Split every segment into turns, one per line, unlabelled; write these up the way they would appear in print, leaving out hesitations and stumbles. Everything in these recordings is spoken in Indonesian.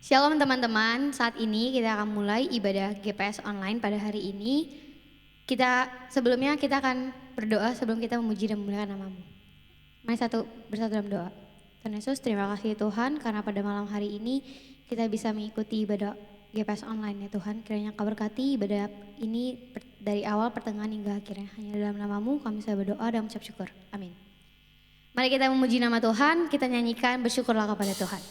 Shalom teman-teman, saat ini kita akan mulai ibadah GPS online pada hari ini. Sebelumnya kita akan berdoa sebelum kita memuji dan memuliakan nama-Mu. Mari bersatu dalam doa. Tuhan Yesus, terima kasih Tuhan karena pada malam hari ini kita bisa mengikuti ibadah GPS online ya Tuhan. Kiranya Kau berkati ibadah ini dari awal pertengahan hingga akhirnya. Hanya dalam nama-Mu kami bisa berdoa dan mengucap syukur. Amin. Mari kita memuji nama Tuhan, kita nyanyikan bersyukurlah kepada Tuhan.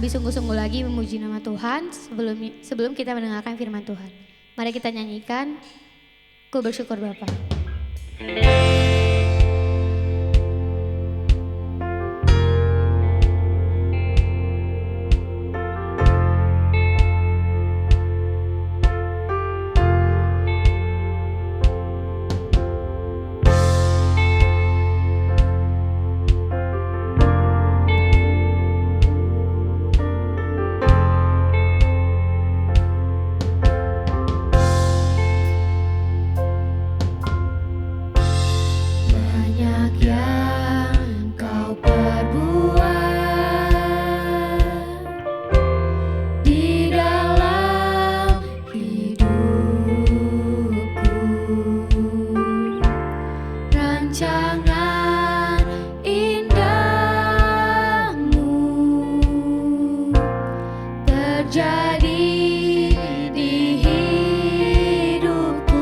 Sungguh-sungguh lagi memuji nama Tuhan sebelum kita mendengarkan firman Tuhan. Mari kita nyanyikan Ku Bersyukur Bapa.
rancangan indahmu terjadi di hidupku.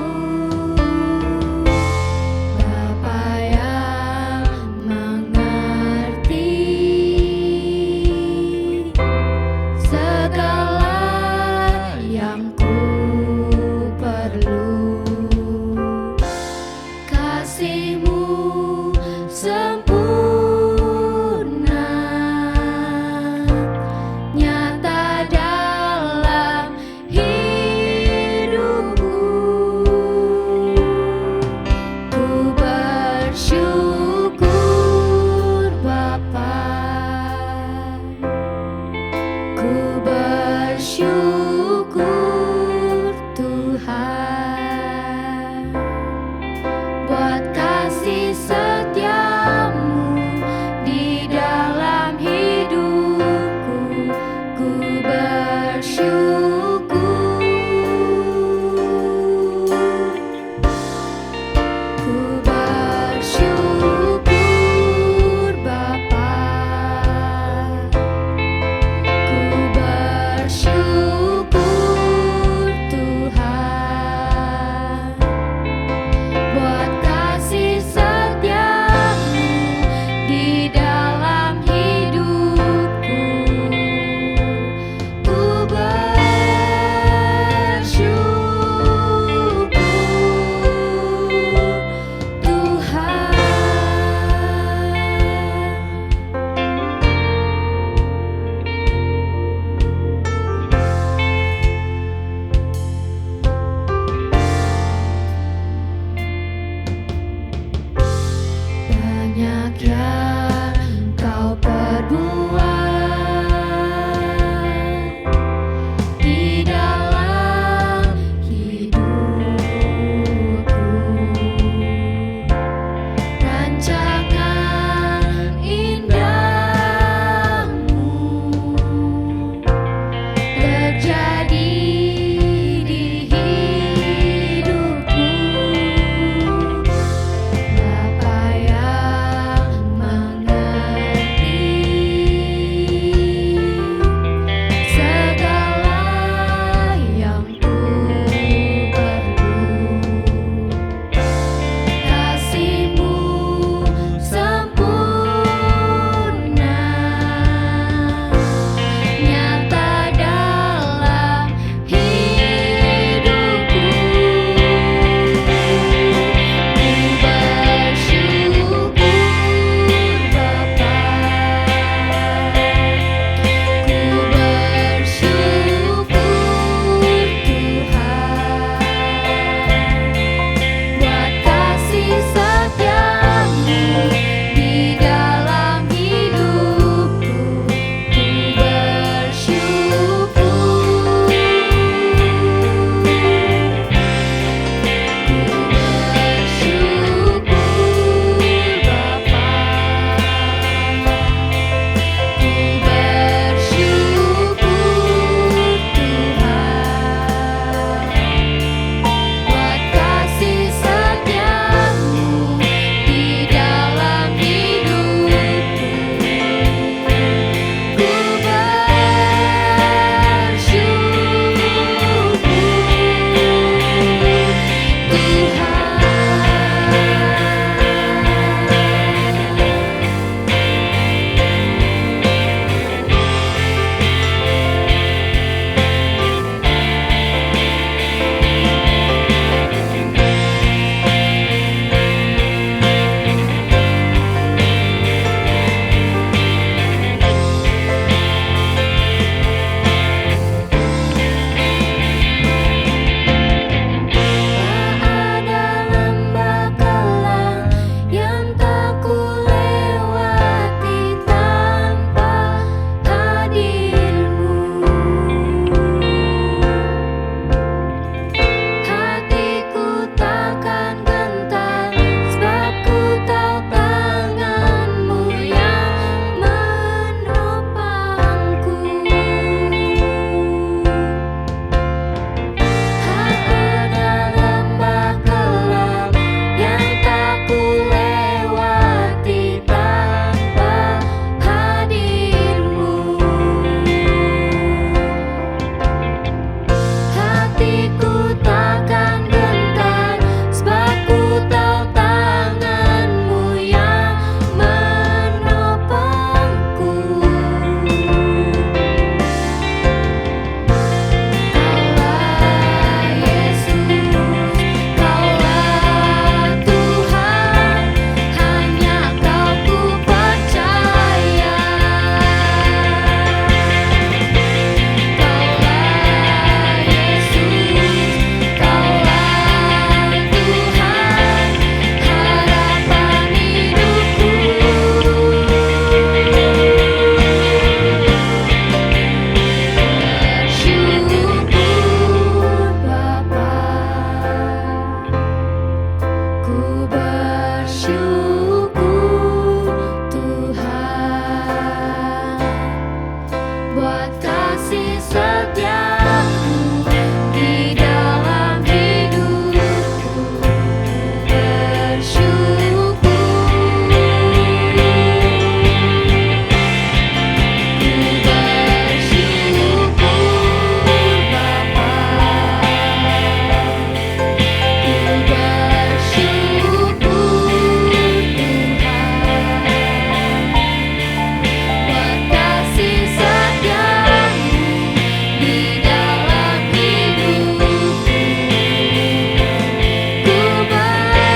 Bapa yang mengerti segala yang ku perlu. Kasih-Mu sempurna nyata dalam hidupku. Ku bersyukur Bapa, ku bersyukur Tuhan buat kasih setia-Mu di dalam hidupku. Ku bersyukur, ku bersyukur Bapa, ku bersyukur Tuhan buat kasih setia-Mu di dalam hidupku. Ku bersyukur, Ku bersyukur Tuhan buat kasih setiamu di dalam hidupku. Bersyukur, ku bersyukur Bapa, ku bersyukur Tuhan buat kasih setiamu di dalam hidupku. Ku bersyukur, syukur Bapa,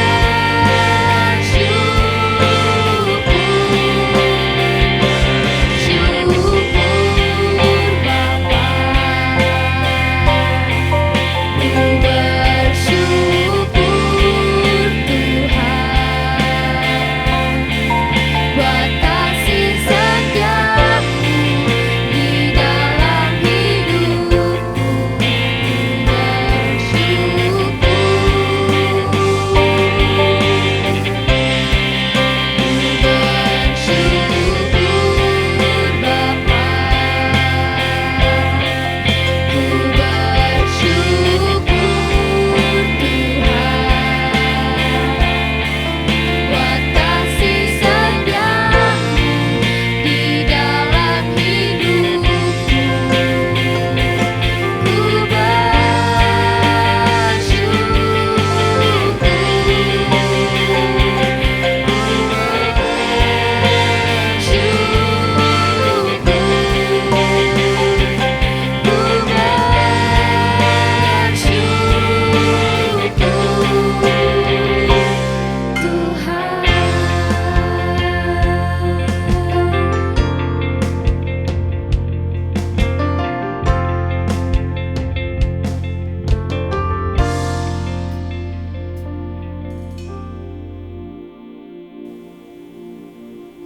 ku bersyukur Tuhan buat kasih setiamu di dalam hidupku. Bersyukur Bapa, ku bersyukur Tuhan buat kasih setiamu di dalam hidupku. Ku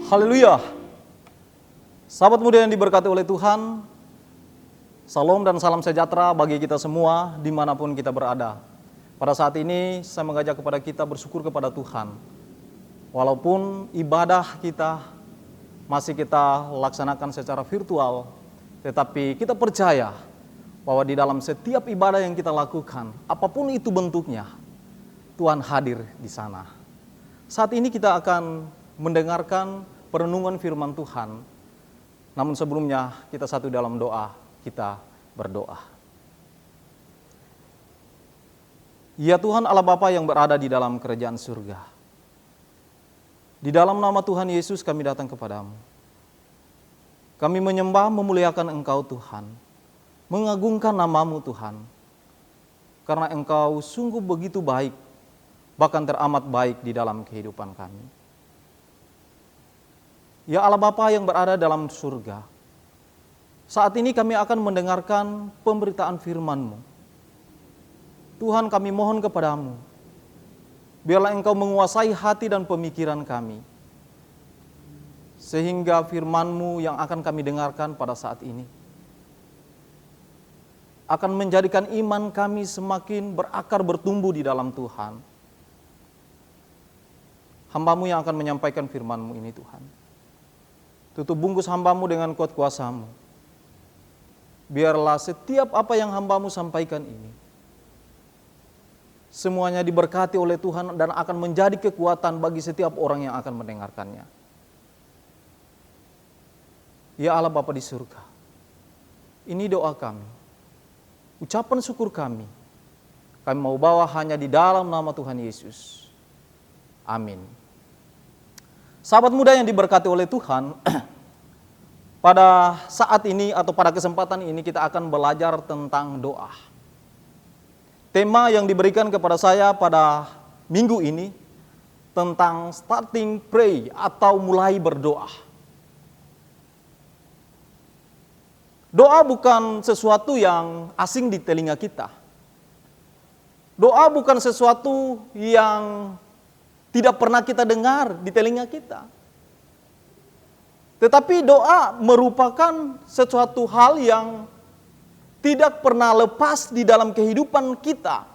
Haleluya. Sahabat muda yang diberkati oleh Tuhan, salam dan salam sejahtera bagi kita semua dimanapun kita berada. Pada saat ini saya mengajak kepada kita bersyukur kepada Tuhan. Walaupun ibadah kita masih kita laksanakan secara virtual, tetapi kita percaya bahwa di dalam setiap ibadah yang kita lakukan, apapun itu bentuknya, Tuhan hadir di sana. Saat ini kita akan mendengarkan perenungan firman Tuhan. Namun sebelumnya kita satu dalam doa, kita berdoa. Ya Tuhan Allah Bapa yang berada di dalam kerajaan surga. Di dalam nama Tuhan Yesus kami datang kepadamu. Kami menyembah memuliakan Engkau Tuhan. Mengagungkan namamu Tuhan. Karena Engkau sungguh begitu baik, bahkan teramat baik di dalam kehidupan kami. Ya Allah Bapa yang berada dalam surga, saat ini kami akan mendengarkan pemberitaan firman-Mu. Tuhan kami mohon kepadamu, biarlah Engkau menguasai hati dan pemikiran kami, sehingga firman-Mu yang akan kami dengarkan pada saat ini akan menjadikan iman kami semakin berakar bertumbuh di dalam Tuhan. Hamba-Mu yang akan menyampaikan firman-Mu ini Tuhan. Tutup bungkus hamba-Mu dengan kuat kuasa-Mu. Biarlah setiap apa yang hamba-Mu sampaikan ini, semuanya diberkati oleh Tuhan dan akan menjadi kekuatan bagi setiap orang yang akan mendengarkannya. Ya Allah Bapa di surga, ini doa kami, ucapan syukur kami mau bawa hanya di dalam nama Tuhan Yesus. Amin. Sahabat muda yang diberkati oleh Tuhan, pada saat ini atau pada kesempatan ini kita akan belajar tentang doa. Tema yang diberikan kepada saya pada minggu ini tentang starting pray atau mulai berdoa. Doa bukan sesuatu yang asing di telinga kita. Doa bukan sesuatu yang tidak pernah kita dengar di telinga kita. Tetapi doa merupakan sesuatu hal yang tidak pernah lepas di dalam kehidupan kita.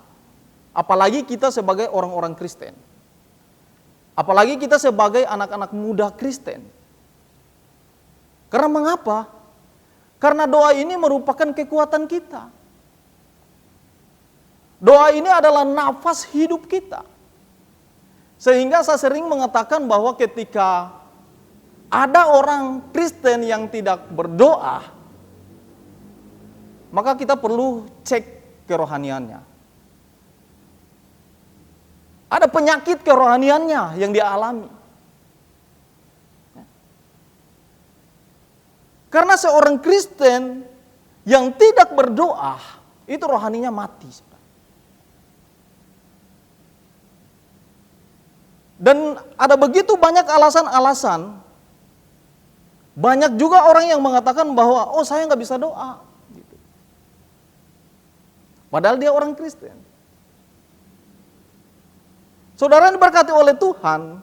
Apalagi kita sebagai orang-orang Kristen. Apalagi kita sebagai anak-anak muda Kristen. Karena mengapa? Karena doa ini merupakan kekuatan kita. Doa ini adalah nafas hidup kita. Sehingga saya sering mengatakan bahwa ketika ada orang Kristen yang tidak berdoa, maka kita perlu cek kerohaniannya. Ada penyakit kerohaniannya yang dia alami. Karena seorang Kristen yang tidak berdoa, itu rohaninya mati. Dan ada begitu banyak alasan-alasan. Banyak juga orang yang mengatakan bahwa, oh saya nggak bisa doa. Gitu. Padahal dia orang Kristen. Saudara yang diberkati oleh Tuhan,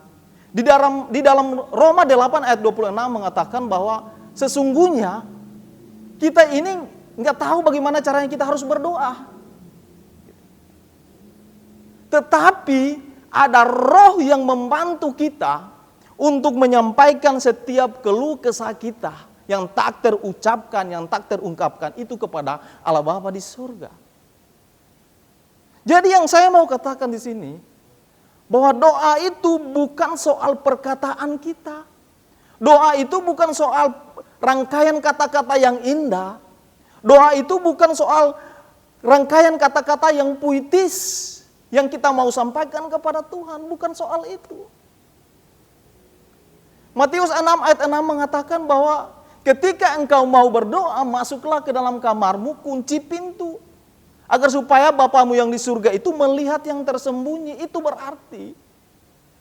di dalam Roma 8 ayat 26 mengatakan bahwa sesungguhnya kita ini nggak tahu bagaimana caranya kita harus berdoa. Tetapi ada roh yang membantu kita untuk menyampaikan setiap keluh kesah kita yang tak terucapkan, yang tak terungkapkan itu kepada Allah Bapa di surga. Jadi yang saya mau katakan di sini, bahwa doa itu bukan soal perkataan kita. Doa itu bukan soal rangkaian kata-kata yang indah. Doa itu bukan soal rangkaian kata-kata yang puitis yang kita mau sampaikan kepada Tuhan. Bukan soal itu. Matius 6 ayat 6 mengatakan bahwa ketika engkau mau berdoa, masuklah ke dalam kamarmu, kunci pintu. Agar supaya Bapamu yang di surga itu melihat yang tersembunyi. Itu berarti,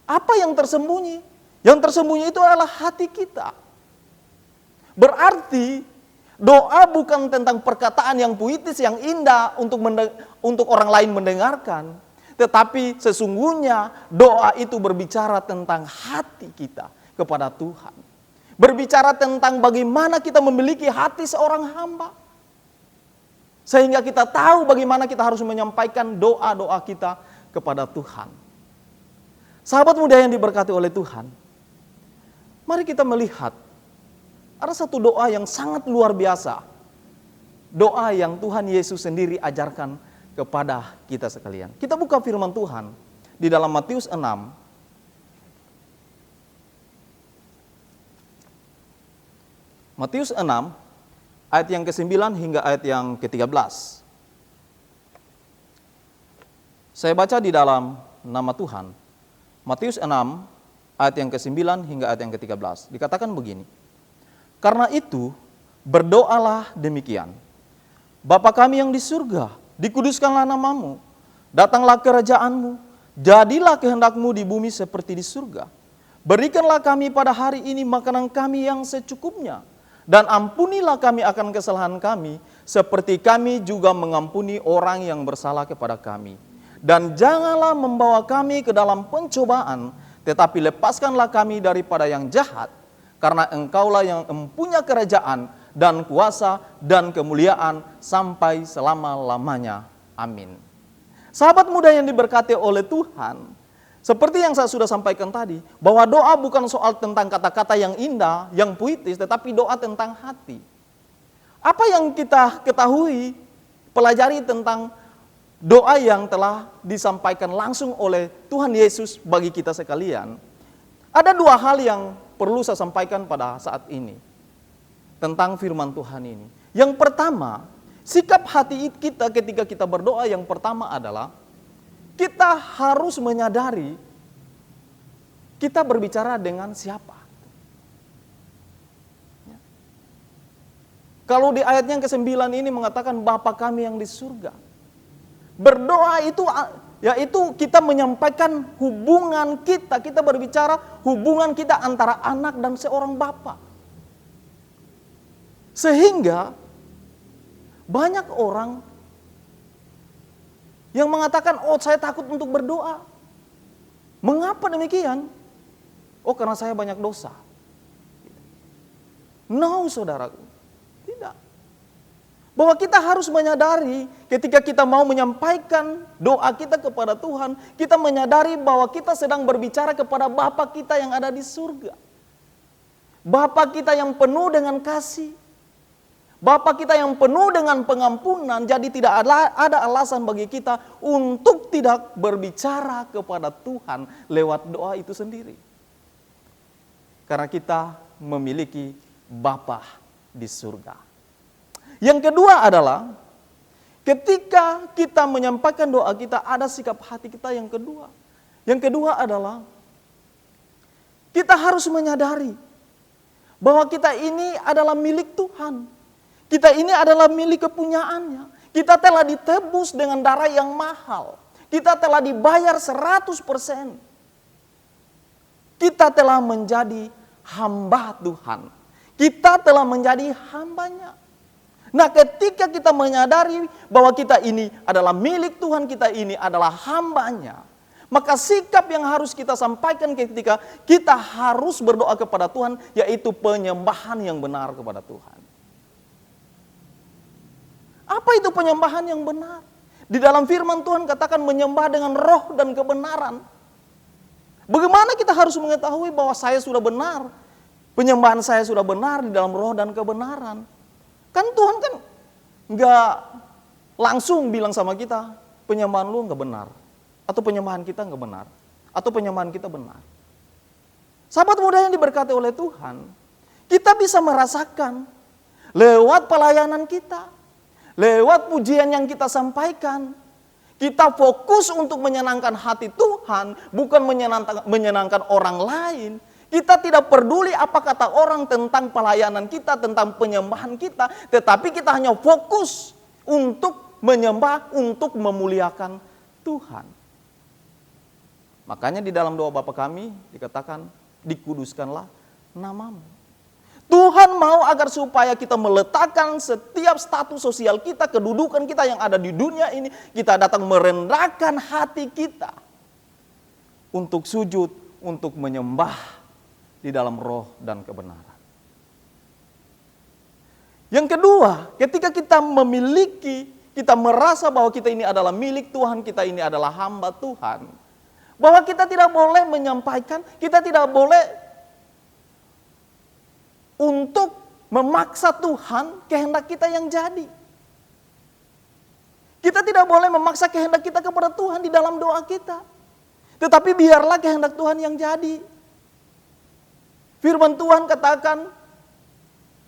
apa yang tersembunyi? Yang tersembunyi itu adalah hati kita. Berarti, doa bukan tentang perkataan yang puitis, yang indah untuk orang lain mendengarkan. Tetapi sesungguhnya doa itu berbicara tentang hati kita kepada Tuhan. Berbicara tentang bagaimana kita memiliki hati seorang hamba. Sehingga kita tahu bagaimana kita harus menyampaikan doa-doa kita kepada Tuhan. Sahabat muda yang diberkati oleh Tuhan, mari kita melihat ada satu doa yang sangat luar biasa. Doa yang Tuhan Yesus sendiri ajarkan kepada kita sekalian. Kita buka firman Tuhan di dalam Matius 6. Matius 6 ayat yang ke-9 hingga ayat yang ke-13. Saya baca di dalam nama Tuhan. Matius 6 ayat yang ke-9 hingga ayat yang ke-13. Dikatakan begini. Karena itu berdoalah demikian. Bapa kami yang di surga, dikuduskanlah namamu. Datanglah kerajaanmu. Jadilah kehendakmu di bumi seperti di surga. Berikanlah kami pada hari ini makanan kami yang secukupnya. Dan ampunilah kami akan kesalahan kami, seperti kami juga mengampuni orang yang bersalah kepada kami. Dan janganlah membawa kami ke dalam pencobaan, tetapi lepaskanlah kami daripada yang jahat. Karena engkaulah yang mempunyai kerajaan dan kuasa dan kemuliaan sampai selama-lamanya. Amin. Sahabat muda yang diberkati oleh Tuhan, seperti yang saya sudah sampaikan tadi, bahwa doa bukan soal tentang kata-kata yang indah, yang puitis, tetapi doa tentang hati. Apa yang kita ketahui, pelajari tentang doa yang telah disampaikan langsung oleh Tuhan Yesus bagi kita sekalian. Ada dua hal yang perlu saya sampaikan pada saat ini tentang firman Tuhan ini. Yang pertama, sikap hati kita ketika kita berdoa yang pertama adalah kita harus menyadari kita berbicara dengan siapa. Kalau di ayat yang ke-9 ini mengatakan Bapa kami yang di surga. Berdoa itu yaitu kita menyampaikan hubungan kita berbicara hubungan kita antara anak dan seorang bapa. Sehingga banyak orang yang mengatakan, oh saya takut untuk berdoa. Mengapa demikian? Oh karena saya banyak dosa. No saudaraku, tidak. Bahwa kita harus menyadari ketika kita mau menyampaikan doa kita kepada Tuhan, kita menyadari bahwa kita sedang berbicara kepada Bapa kita yang ada di surga. Bapa kita yang penuh dengan kasih. Bapa kita yang penuh dengan pengampunan, jadi tidak ada alasan bagi kita untuk tidak berbicara kepada Tuhan lewat doa itu sendiri. Karena kita memiliki Bapa di surga. Yang kedua adalah ketika kita menyampaikan doa kita ada sikap hati kita yang kedua. Yang kedua adalah kita harus menyadari bahwa kita ini adalah milik Tuhan. Kita ini adalah milik kepunyaannya. Kita telah ditebus dengan darah yang mahal. Kita telah dibayar 100%. Kita telah menjadi hamba Tuhan. Kita telah menjadi hambanya. Nah, ketika kita menyadari bahwa kita ini adalah milik Tuhan, kita ini adalah hambanya, maka sikap yang harus kita sampaikan ketika kita harus berdoa kepada Tuhan, yaitu penyembahan yang benar kepada Tuhan. Apa itu penyembahan yang benar? Di dalam firman Tuhan katakan menyembah dengan roh dan kebenaran. Bagaimana kita harus mengetahui bahwa saya sudah benar, penyembahan saya sudah benar di dalam roh dan kebenaran? Kan Tuhan kan nggak langsung bilang sama kita, penyembahan lu nggak benar. Atau penyembahan kita nggak benar. Atau penyembahan kita benar. Sahabat muda yang diberkati oleh Tuhan, kita bisa merasakan lewat pelayanan kita, lewat pujian yang kita sampaikan, kita fokus untuk menyenangkan hati Tuhan, bukan menyenangkan orang lain. Kita tidak peduli apa kata orang tentang pelayanan kita, tentang penyembahan kita. Tetapi kita hanya fokus untuk menyembah, untuk memuliakan Tuhan. Makanya di dalam doa Bapa kami dikatakan, dikuduskanlah namamu. Tuhan mau agar supaya kita meletakkan setiap status sosial kita, kedudukan kita yang ada di dunia ini, kita datang merendahkan hati kita untuk sujud, untuk menyembah di dalam roh dan kebenaran. Yang kedua, ketika kita memiliki, kita merasa bahwa kita ini adalah milik Tuhan, kita ini adalah hamba Tuhan, bahwa kita tidak boleh menyampaikan, kita tidak boleh untuk memaksa Tuhan kehendak kita yang jadi. Kita tidak boleh memaksa kehendak kita kepada Tuhan di dalam doa kita. Tetapi biarlah kehendak Tuhan yang jadi. Firman Tuhan katakan,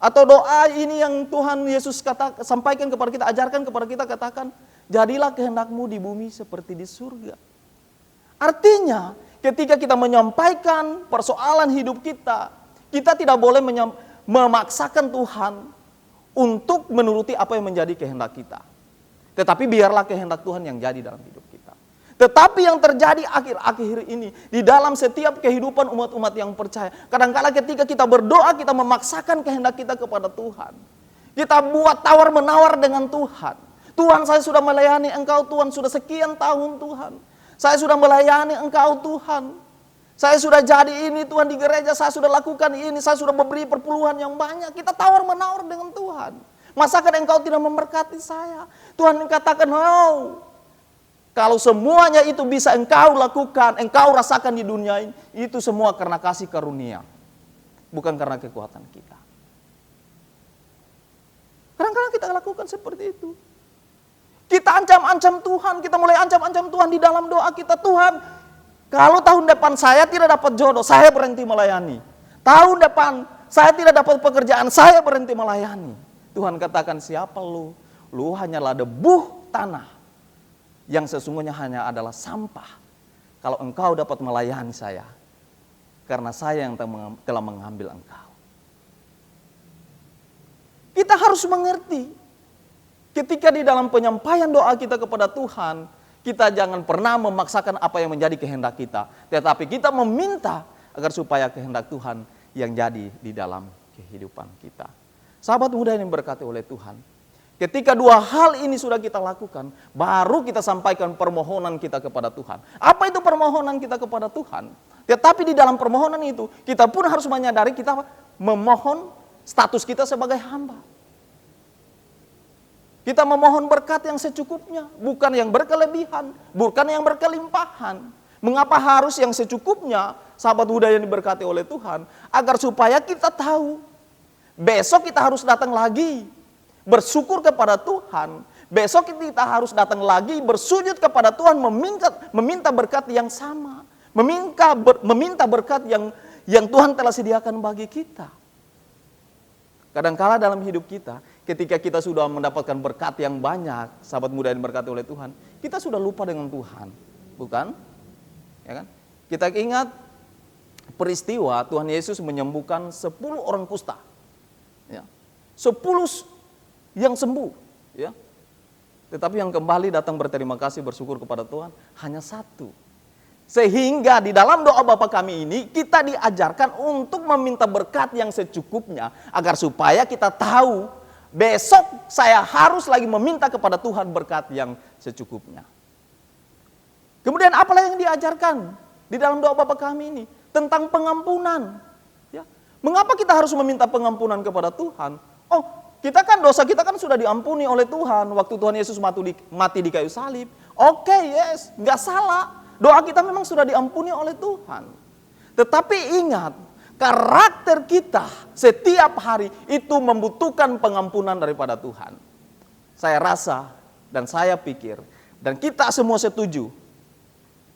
atau doa ini yang Tuhan Yesus sampaikan kepada kita, ajarkan kepada kita, katakan, jadilah kehendakmu di bumi seperti di surga. Artinya, ketika kita menyampaikan persoalan hidup kita, kita tidak boleh memaksakan Tuhan untuk menuruti apa yang menjadi kehendak kita. Tetapi biarlah kehendak Tuhan yang jadi dalam hidup kita. Tetapi yang terjadi akhir-akhir ini di dalam setiap kehidupan umat-umat yang percaya, kadang-kala ketika kita berdoa, kita memaksakan kehendak kita kepada Tuhan. Kita buat tawar-menawar dengan Tuhan. Tuhan, saya sudah melayani Engkau, Tuhan, sudah sekian tahun, Tuhan. Saya sudah melayani Engkau, Tuhan. Saya sudah jadi ini, Tuhan, di gereja, saya sudah lakukan ini, saya sudah memberi perpuluhan yang banyak. Kita tawar-menawar dengan Tuhan. Masakan Engkau tidak memberkati saya? Tuhan katakan, oh, kalau semuanya itu bisa Engkau lakukan, Engkau rasakan di dunia ini, itu semua karena kasih karunia, bukan karena kekuatan kita. Kadang-kadang kita lakukan seperti itu. Kita ancam-ancam Tuhan, kita mulai ancam-ancam Tuhan di dalam doa kita. Tuhan, kalau tahun depan saya tidak dapat jodoh, saya berhenti melayani. Tahun depan saya tidak dapat pekerjaan, saya berhenti melayani. Tuhan katakan, siapa lu? Lu hanyalah debu tanah yang sesungguhnya hanya adalah sampah kalau engkau dapat melayani saya, karena saya yang telah mengambil engkau. Kita harus mengerti, ketika di dalam penyampaian doa kita kepada Tuhan, kita jangan pernah memaksakan apa yang menjadi kehendak kita, tetapi kita meminta agar supaya kehendak Tuhan yang jadi di dalam kehidupan kita. Sahabat muda yang diberkati oleh Tuhan, ketika dua hal ini sudah kita lakukan, baru kita sampaikan permohonan kita kepada Tuhan. Apa itu permohonan kita kepada Tuhan? Tetapi di dalam permohonan itu, kita pun harus menyadari kita memohon status kita sebagai hamba. Kita memohon berkat yang secukupnya, bukan yang berkelebihan, bukan yang berkelimpahan. Mengapa harus yang secukupnya, sahabat muda yang diberkati oleh Tuhan? Agar supaya kita tahu, besok kita harus datang lagi, bersyukur kepada Tuhan. Besok kita harus datang lagi, bersujud kepada Tuhan, meminta berkat yang sama. Meminta berkat yang Tuhan telah sediakan bagi kita. Kadangkala dalam hidup kita, ketika kita sudah mendapatkan berkat yang banyak, sahabat muda yang diberkati oleh Tuhan, kita sudah lupa dengan Tuhan, bukan? Ya kan? Kita ingat peristiwa Tuhan Yesus menyembuhkan 10 orang kusta, ya. 10 yang sembuh, ya. Tetapi yang kembali datang berterima kasih, bersyukur kepada Tuhan hanya 1. Sehingga di dalam doa Bapa kami ini kita diajarkan untuk meminta berkat yang secukupnya, agar supaya kita tahu besok saya harus lagi meminta kepada Tuhan berkat yang secukupnya. Kemudian apalah yang diajarkan di dalam doa Bapa kami ini? Tentang pengampunan. Ya. Mengapa kita harus meminta pengampunan kepada Tuhan? Oh, dosa kita kan sudah diampuni oleh Tuhan waktu Tuhan Yesus mati di kayu salib. Oke, yes, nggak salah. Doa kita memang sudah diampuni oleh Tuhan. Tetapi ingat, karakter kita setiap hari itu membutuhkan pengampunan daripada Tuhan. Saya rasa dan saya pikir dan kita semua setuju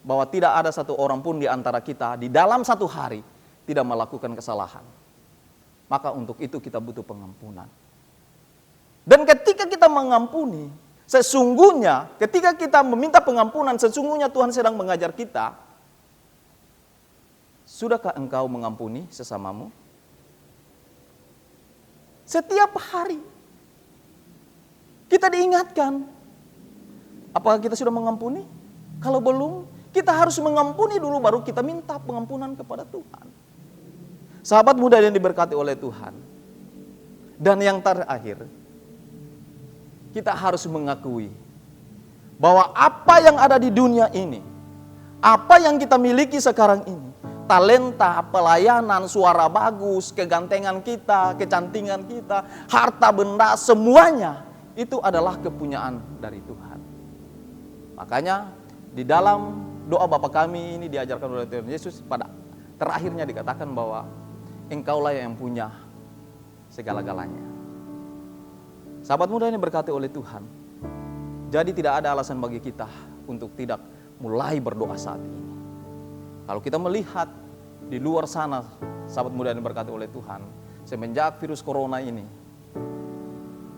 bahwa tidak ada satu orang pun di antara kita di dalam satu hari tidak melakukan kesalahan. Maka untuk itu kita butuh pengampunan. Dan ketika kita mengampuni, sesungguhnya ketika kita meminta pengampunan, sesungguhnya Tuhan sedang mengajar kita, sudahkah engkau mengampuni sesamamu? Setiap hari kita diingatkan, apakah kita sudah mengampuni? Kalau belum, kita harus mengampuni dulu baru kita minta pengampunan kepada Tuhan. Sahabat muda yang diberkati oleh Tuhan. Dan yang terakhir, kita harus mengakui bahwa apa yang ada di dunia ini, apa yang kita miliki sekarang ini, talenta, pelayanan, suara bagus, kegantengan kita, kecantikan kita, harta benda, semuanya itu adalah kepunyaan dari Tuhan. Makanya di dalam doa Bapa kami ini diajarkan oleh Tuhan Yesus, pada terakhirnya dikatakan bahwa engkaulah yang punya segala-galanya. Sahabat muda ini berkati oleh Tuhan. Jadi tidak ada alasan bagi kita untuk tidak mulai berdoa saat ini. Kalau kita melihat di luar sana, sahabat muda ini berkati oleh Tuhan, semenjak virus corona ini,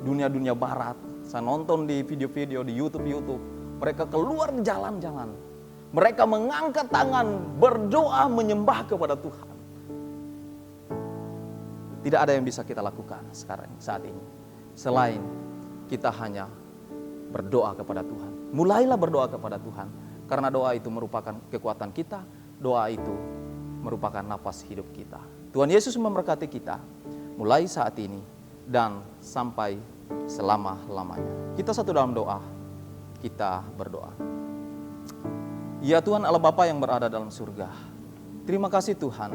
dunia-dunia barat, saya nonton di video-video di YouTube, mereka keluar di jalan-jalan. Mereka mengangkat tangan, berdoa, menyembah kepada Tuhan. Tidak ada yang bisa kita lakukan sekarang, saat ini, selain kita hanya berdoa kepada Tuhan. Mulailah berdoa kepada Tuhan, karena doa itu merupakan kekuatan kita, doa itu merupakan nafas hidup kita. Tuhan Yesus memberkati kita mulai saat ini dan sampai selama-lamanya. Kita satu dalam doa, kita berdoa. Ya Tuhan Allah Bapa yang berada dalam surga, terima kasih Tuhan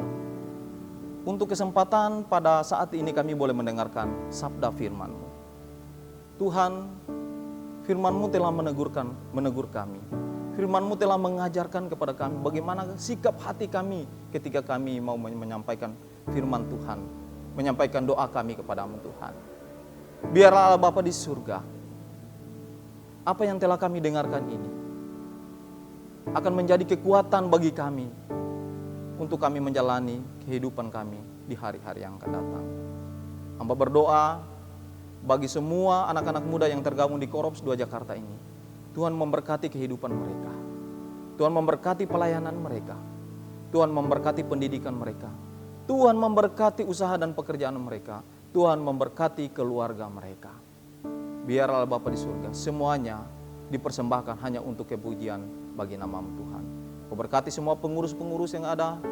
untuk kesempatan pada saat ini kami boleh mendengarkan sabda firman-Mu. Tuhan, firman-Mu telah menegur kami. Firman-Mu telah mengajarkan kepada kami bagaimana sikap hati kami ketika kami mau menyampaikan firman Tuhan, menyampaikan doa kami kepada-Mu Tuhan. Biarlah Allah Bapa di surga, apa yang telah kami dengarkan ini akan menjadi kekuatan bagi kami untuk kami menjalani kehidupan kami di hari-hari yang akan datang. Hamba berdoa bagi semua anak-anak muda yang tergabung di Korops 2 Jakarta ini. Tuhan memberkati kehidupan mereka. Tuhan memberkati pelayanan mereka. Tuhan memberkati pendidikan mereka. Tuhan memberkati usaha dan pekerjaan mereka. Tuhan memberkati keluarga mereka. Biarlah Bapa di surga, semuanya dipersembahkan hanya untuk kepujian bagi nama-Mu Tuhan. Kau berkati semua pengurus-pengurus yang ada.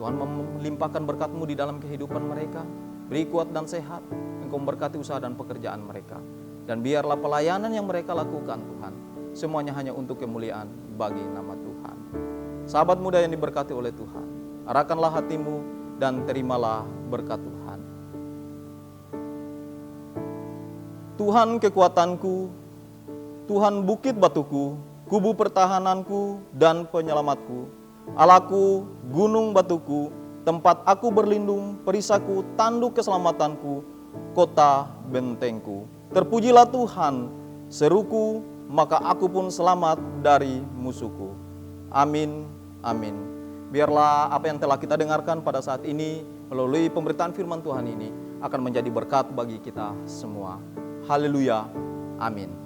Tuhan melimpahkan berkat-Mu di dalam kehidupan mereka. Beri kuat dan sehat. Engkau memberkati usaha dan pekerjaan mereka. Dan biarlah pelayanan yang mereka lakukan Tuhan, semuanya hanya untuk kemuliaan bagi nama Tuhan. Sahabat muda yang diberkati oleh Tuhan, arahkanlah hatimu dan terimalah berkat Tuhan. Tuhan kekuatanku, Tuhan bukit batuku, kubu pertahananku dan penyelamatku. Allahku, gunung batuku, tempat aku berlindung, perisaku, tanduk keselamatanku, kota bentengku. Terpujilah Tuhan, seruku, maka aku pun selamat dari musuhku. Amin, amin. Biarlah apa yang telah kita dengarkan pada saat ini melalui pemberitaan firman Tuhan ini akan menjadi berkat bagi kita semua. Haleluya, amin.